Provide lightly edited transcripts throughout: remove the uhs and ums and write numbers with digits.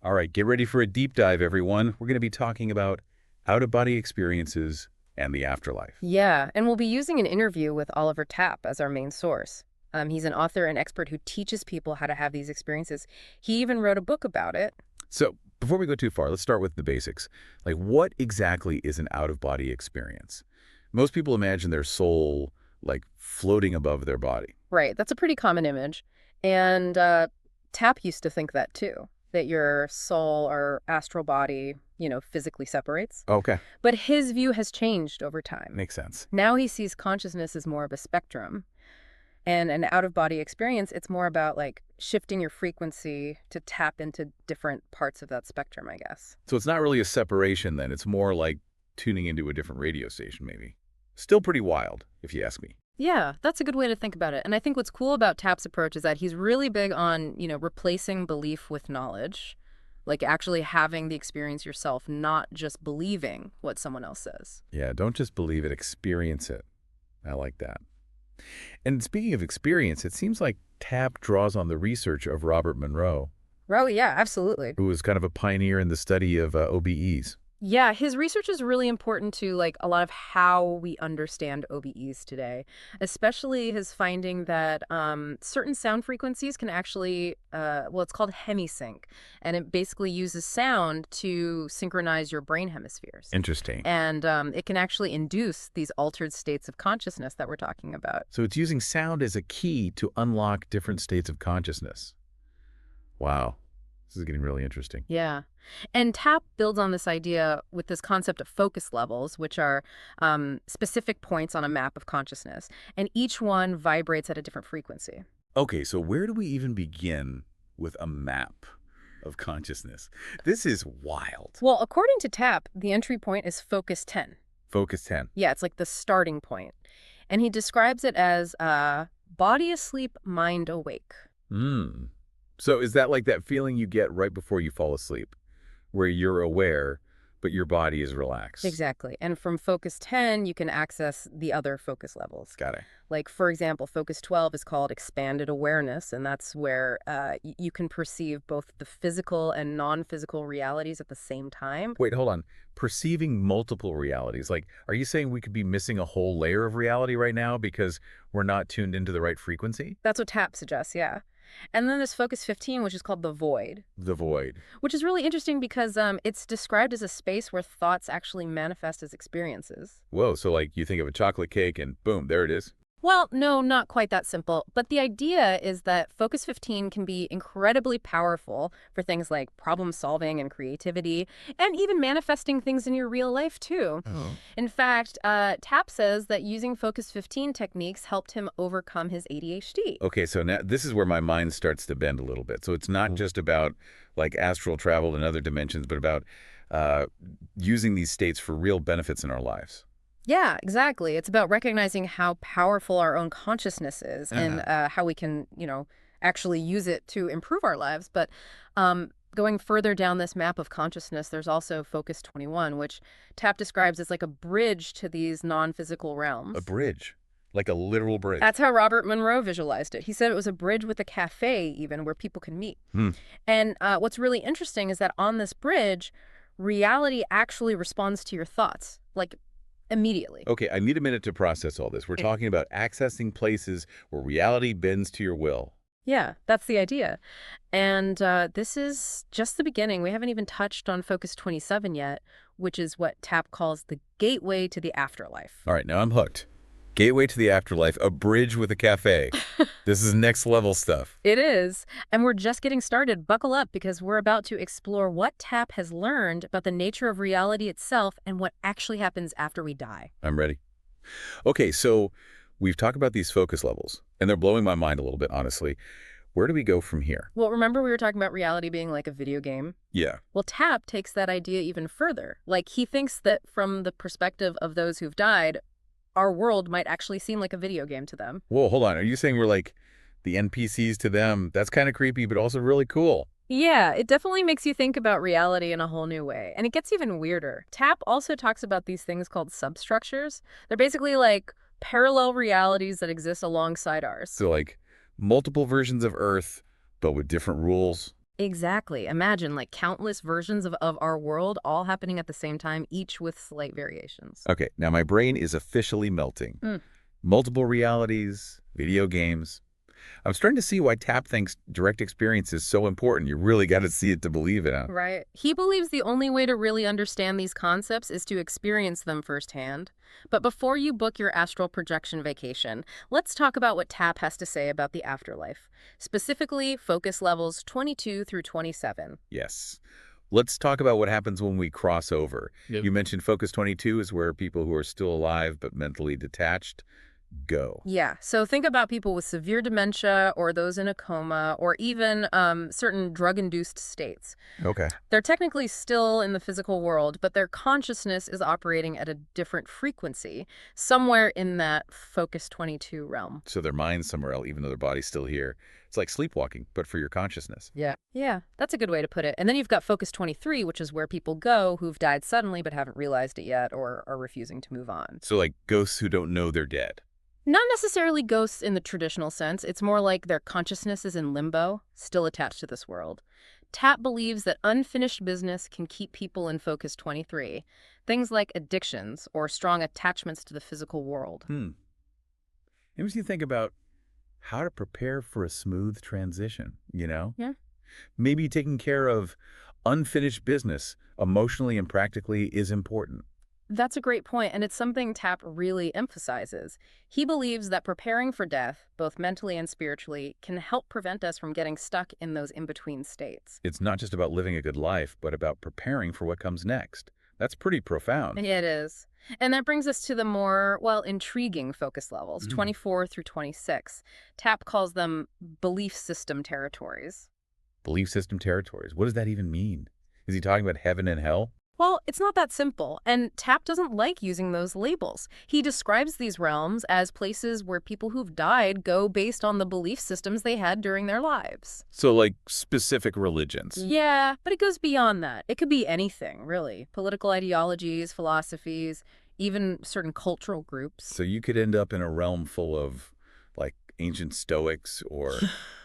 All right, get ready for a deep dive, everyone. We're going to be talking about out-of-body experiences and the afterlife. Yeah, and we'll be using an interview with Oliver Tappe as our main source. He's an author and expert who teaches people how to have these experiences. He even wrote a book about it. So before we go too far, let's start with the basics. Like, what exactly is an out-of-body experience? Most people imagine their soul, like, floating above their body. Right, that's a pretty common image. And Tappe used to think that too, that your soul or astral body, physically separates. Okay, But his view has changed over time. makes sense. Now he sees consciousness as more of a spectrum. And an out-of-body experience, it's more about like shifting your frequency to tap into different parts of that spectrum, I guess. So it's not really a separation then. It's more like tuning into a different radio station, maybe. Still pretty wild, if you ask me. Yeah, that's a good way to think about it. And I think what's cool about Tap's approach is that he's really big on, replacing belief with knowledge, like actually having the experience yourself, not just believing what someone else says. Yeah, don't just believe it, experience it. I like that. And speaking of experience, it seems like Tapp draws on the research of Robert Monroe, Oh, yeah, absolutely. who was kind of a pioneer in the study of OBEs. Yeah, his research is really important to like a lot of how we understand OBEs today, especially his finding that certain sound frequencies can actually, it's called hemisync, and it basically uses sound to synchronize your brain hemispheres. Interesting. And it can actually induce these altered states of consciousness that we're talking about. So it's using sound as a key to unlock different states of consciousness. Wow. This is getting really interesting. Yeah. And TAP builds on this idea with this concept of focus levels, which are specific points on a map of consciousness. And each one vibrates at a different frequency. Okay, so where do we even begin with a map of consciousness? This is wild. Well, according to TAP, the entry point is focus 10. Focus 10. Yeah, it's like the starting point. And he describes it as body asleep, mind awake. Hmm. So is that like that feeling you get right before you fall asleep, where you're aware, but your body is relaxed? Exactly. And from focus 10, you can access the other focus levels. Got it. Like, for example, focus 12 is called expanded awareness, and that's where you can perceive both the physical and non-physical realities at the same time. Wait, hold on. Perceiving multiple realities. Like, are you saying we could be missing a whole layer of reality right now because we're not tuned into the right frequency? That's what TAP suggests, yeah. And then there's focus 15, which is called the void, The void. which is really interesting because it's described as a space where thoughts actually manifest as experiences. Whoa, so like you think of a chocolate cake and boom, there it is. Well, no, not quite that simple. But the idea is that Focus 15 can be incredibly powerful for things like problem solving and creativity, and even manifesting things in your real life, too. Oh. In fact, Tapp says that using Focus 15 techniques helped him overcome his ADHD. Okay, so now this is where my mind starts to bend a little bit. So it's not just about like astral travel and other dimensions, but about using these states for real benefits in our lives. Yeah, exactly. It's about recognizing how powerful our own consciousness is and how we can, actually use it to improve our lives. But going further down this map of consciousness, there's also Focus 21, which Tapp describes as like a bridge to these non-physical realms. A bridge, like a literal bridge. That's how Robert Monroe visualized it. He said it was a bridge with a cafe even where people can meet. Hmm. And what's really interesting is that on this bridge, reality actually responds to your thoughts, like immediately. Okay, I need a minute to process all this. We're talking about accessing places where reality bends to your will. Yeah, that's the idea. And this is just the beginning. We haven't even touched on Focus 27 yet, which is what Tapp calls the gateway to the afterlife. All right, now I'm hooked. Gateway to the afterlife, a bridge with a cafe. This is next level stuff. It is. And we're just getting started. Buckle up because we're about to explore what Tapp has learned about the nature of reality itself and what actually happens after we die. I'm ready. Okay, so we've talked about these focus levels, and they're blowing my mind a little bit, honestly. Where do we go from here? Well, remember we were talking about reality being like a video game? Yeah. Well, Tapp takes that idea even further. Like, he thinks that from the perspective of those who've died, our world might actually seem like a video game to them. Whoa, hold on. Are you saying we're like the NPCs to them? That's kind of creepy, but also really cool. Yeah, it definitely makes you think about reality in a whole new way. And it gets even weirder. Tapp also talks about these things called substructures. They're basically like parallel realities that exist alongside ours. So like multiple versions of Earth, but with different rules. Exactly. Imagine like countless versions of our world all happening at the same time, each with slight variations. Okay, now my brain is officially melting. Mm. Multiple realities, video games. I'm starting to see why Tap thinks direct experience is so important. You really got to see it to believe it, huh? Right. He believes the only way to really understand these concepts is to experience them firsthand. But before you book your astral projection vacation, let's talk about what TAP has to say about the afterlife, specifically focus levels 22 through 27. Yes. Let's talk about what happens when we cross over. Yep. You mentioned Focus 22 is where people who are still alive but mentally detached go. Yeah, so think about people with severe dementia or those in a coma or even certain drug-induced states. Okay. They're technically still in the physical world, but their consciousness is operating at a different frequency, somewhere in that Focus 22 realm. So their mind's somewhere else, even though their body's still here. It's like sleepwalking, but for your consciousness. Yeah, that's a good way to put it. And then you've got Focus 23, which is where people go who've died suddenly but haven't realized it yet or are refusing to move on. So like ghosts who don't know they're dead. Not necessarily ghosts in the traditional sense. It's more like their consciousness is in limbo, still attached to this world. Tapp believes that unfinished business can keep people in Focus 23. Things like addictions or strong attachments to the physical world. It makes you think about how to prepare for a smooth transition, you know? Yeah. Maybe taking care of unfinished business emotionally and practically is important. That's a great point, and it's something Tapp really emphasizes. He believes that preparing for death, both mentally and spiritually, can help prevent us from getting stuck in those in-between states. It's not just about living a good life, but about preparing for what comes next. That's pretty profound. It is. And that brings us to the more, well, intriguing focus levels, Mm. 24 through 26. Tapp calls them belief system territories. Belief system territories. What does that even mean? Is he talking about heaven and hell? Well, it's not that simple, and Tapp doesn't like using those labels. He describes these realms as places where people who've died go based on the belief systems they had during their lives. So like specific religions. Yeah, but it goes beyond that. It could be anything, really. Political ideologies, philosophies, even certain cultural groups. So you could end up in a realm full of like ancient Stoics or,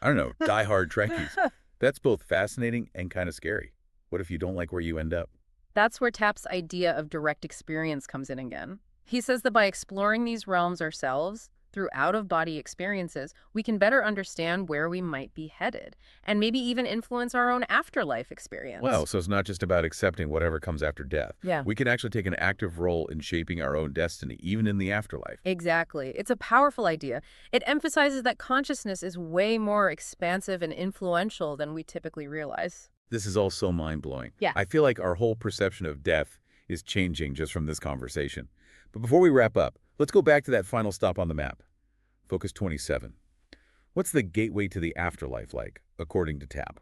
I don't know, diehard Trekkies. That's both fascinating and kind of scary. What if you don't like where you end up? That's where Tapp's idea of direct experience comes in again. He says that by exploring these realms ourselves, through out-of-body experiences, we can better understand where we might be headed, and maybe even influence our own afterlife experience. Well, so it's not just about accepting whatever comes after death. Yeah. We can actually take an active role in shaping our own destiny, even in the afterlife. Exactly. It's a powerful idea. It emphasizes that consciousness is way more expansive and influential than we typically realize. This is all so mind-blowing. Yeah. I feel like our whole perception of death is changing just from this conversation. But before we wrap up, let's go back to that final stop on the map. Focus 27. What's the gateway to the afterlife like, according to Tapp?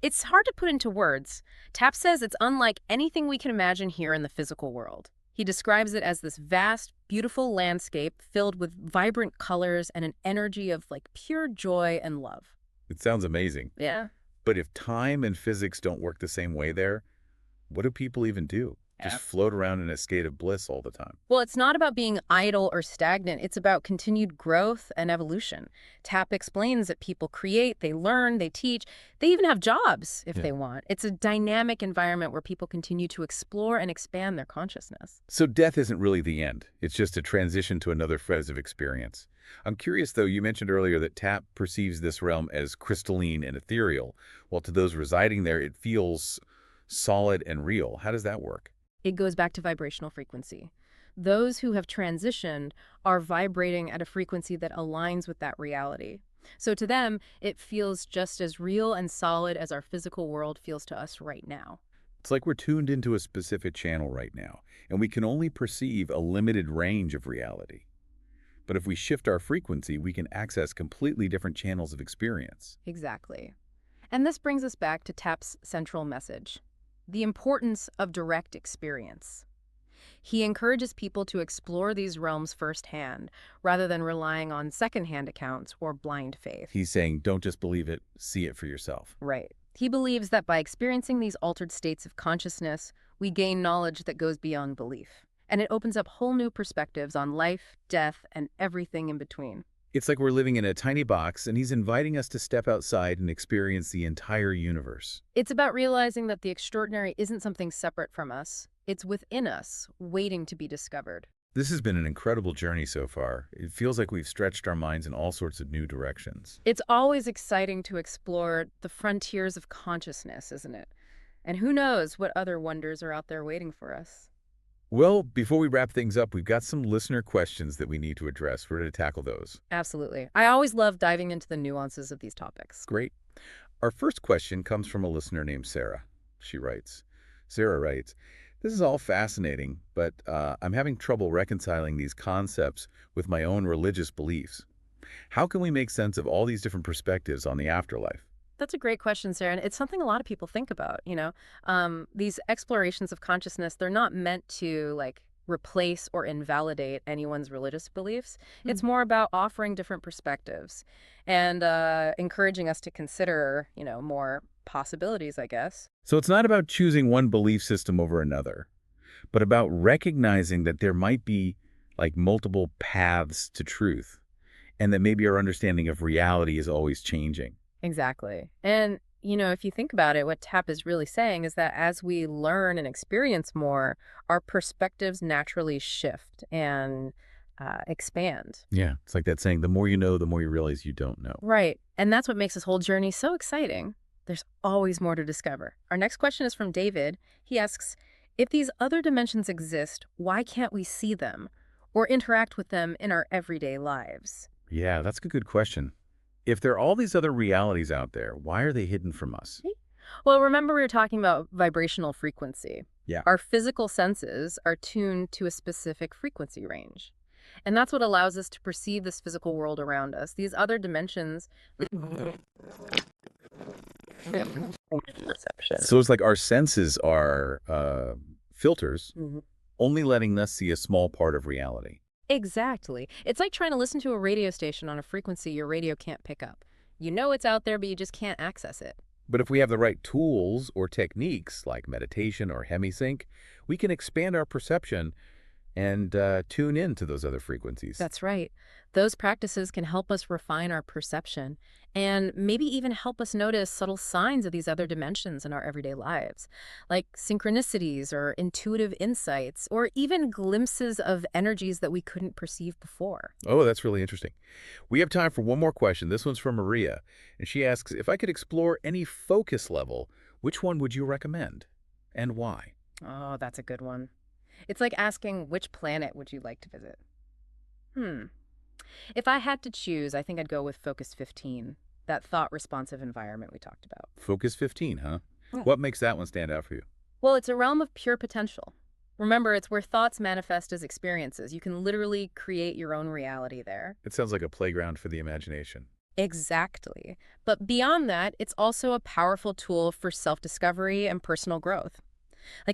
It's hard to put into words. Tapp says it's unlike anything we can imagine here in the physical world. He describes it as this vast, beautiful landscape filled with vibrant colors and an energy of like pure joy and love. It sounds amazing. Yeah. But if time and physics don't work the same way there, what do people even do? Just float around in a state of bliss all the time. Well, it's not about being idle or stagnant. It's about continued growth and evolution. Tapp explains that people create, they learn, they teach, they even have jobs if they want. It's a dynamic environment where people continue to explore and expand their consciousness. So death isn't really the end. It's just a transition to another phase of experience. I'm curious, though, you mentioned earlier that Tapp perceives this realm as crystalline and ethereal, while to those residing there, it feels solid and real. How does that work? It goes back to vibrational frequency. Those who have transitioned are vibrating at a frequency that aligns with that reality. So to them, it feels just as real and solid as our physical world feels to us right now. It's like we're tuned into a specific channel right now, and we can only perceive a limited range of reality. But if we shift our frequency, we can access completely different channels of experience. Exactly. And this brings us back to Tapp's central message, the importance of direct experience. He encourages people to explore these realms firsthand, rather than relying on secondhand accounts or blind faith. He's saying, don't just believe it, see it for yourself. Right. He believes that by experiencing these altered states of consciousness, we gain knowledge that goes beyond belief. And it opens up whole new perspectives on life, death, and everything in between. It's like we're living in a tiny box, and he's inviting us to step outside and experience the entire universe. It's about realizing that the extraordinary isn't something separate from us. It's within us, waiting to be discovered. This has been an incredible journey so far. It feels like we've stretched our minds in all sorts of new directions. It's always exciting to explore the frontiers of consciousness, isn't it? And who knows what other wonders are out there waiting for us. Well, before we wrap things up, we've got some listener questions that we need to address. We're going to tackle those. Absolutely. I always love diving into the nuances of these topics. Great. Our first question comes from a listener named Sarah. Sarah writes, this is all fascinating, but I'm having trouble reconciling these concepts with my own religious beliefs. How can we make sense of all these different perspectives on the afterlife? That's a great question, Sarah. And it's something a lot of people think about. These explorations of consciousness, they're not meant to replace or invalidate anyone's religious beliefs. It's more about offering different perspectives and encouraging us to consider, more possibilities, I guess. So it's not about choosing one belief system over another, but about recognizing that there might be multiple paths to truth, and that maybe our understanding of reality is always changing. Exactly. And, if you think about it, what Tapp is really saying is that as we learn and experience more, our perspectives naturally shift and expand. Yeah, it's like that saying, the more you know, the more you realize you don't know. Right. And that's what makes this whole journey so exciting. There's always more to discover. Our next question is from David. He asks, if these other dimensions exist, why can't we see them or interact with them in our everyday lives? Yeah, that's a good question. If there are all these other realities out there, why are they hidden from us? Well, remember we were talking about vibrational frequency. Yeah. Our physical senses are tuned to a specific frequency range. And that's what allows us to perceive this physical world around us. These other dimensions. Perception. So it's like our senses are filters, Mhm. only letting us see a small part of reality. Exactly. It's like trying to listen to a radio station on a frequency your radio can't pick up. You know it's out there, but you just can't access it. But if we have the right tools or techniques like meditation or hemisync, we can expand our perception and tune in to those other frequencies. That's right. Those practices can help us refine our perception and maybe even help us notice subtle signs of these other dimensions in our everyday lives, like synchronicities or intuitive insights, or even glimpses of energies that we couldn't perceive before. Oh, that's really interesting. We have time for one more question. This one's from Maria, and she asks, if I could explore any focus level, which one would you recommend and why? Oh, that's a good one. It's like asking, which planet would you like to visit? If I had to choose, I think I'd go with Focus 15, that thought-responsive environment we talked about. Focus 15, huh? Yeah. What makes that one stand out for you? Well, it's a realm of pure potential. Remember, it's where thoughts manifest as experiences. You can literally create your own reality there. It sounds like a playground for the imagination. Exactly. But beyond that, it's also a powerful tool for self-discovery and personal growth.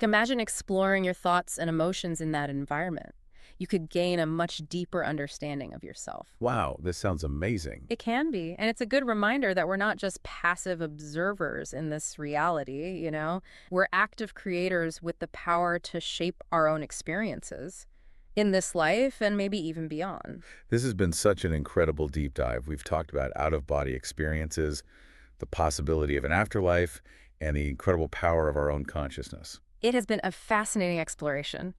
Imagine exploring your thoughts and emotions in that environment. You could gain a much deeper understanding of yourself. Wow, this sounds amazing. It can be. And it's a good reminder that we're not just passive observers in this reality. We're active creators with the power to shape our own experiences in this life and maybe even beyond. This has been such an incredible deep dive. We've talked about out-of-body experiences, the possibility of an afterlife, and the incredible power of our own consciousness. It has been a fascinating exploration,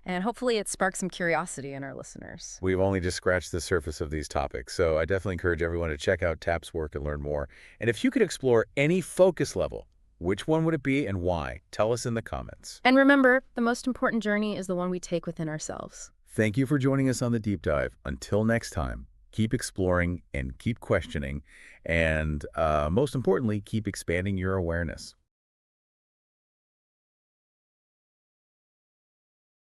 and hopefully it sparks some curiosity in our listeners. We've only just scratched the surface of these topics, so I definitely encourage everyone to check out Tapp's work and learn more. And if you could explore any focus level, which one would it be and why? Tell us in the comments. And remember, the most important journey is the one we take within ourselves. Thank you for joining us on the deep dive. Until next time, keep exploring and keep questioning, and most importantly, keep expanding your awareness.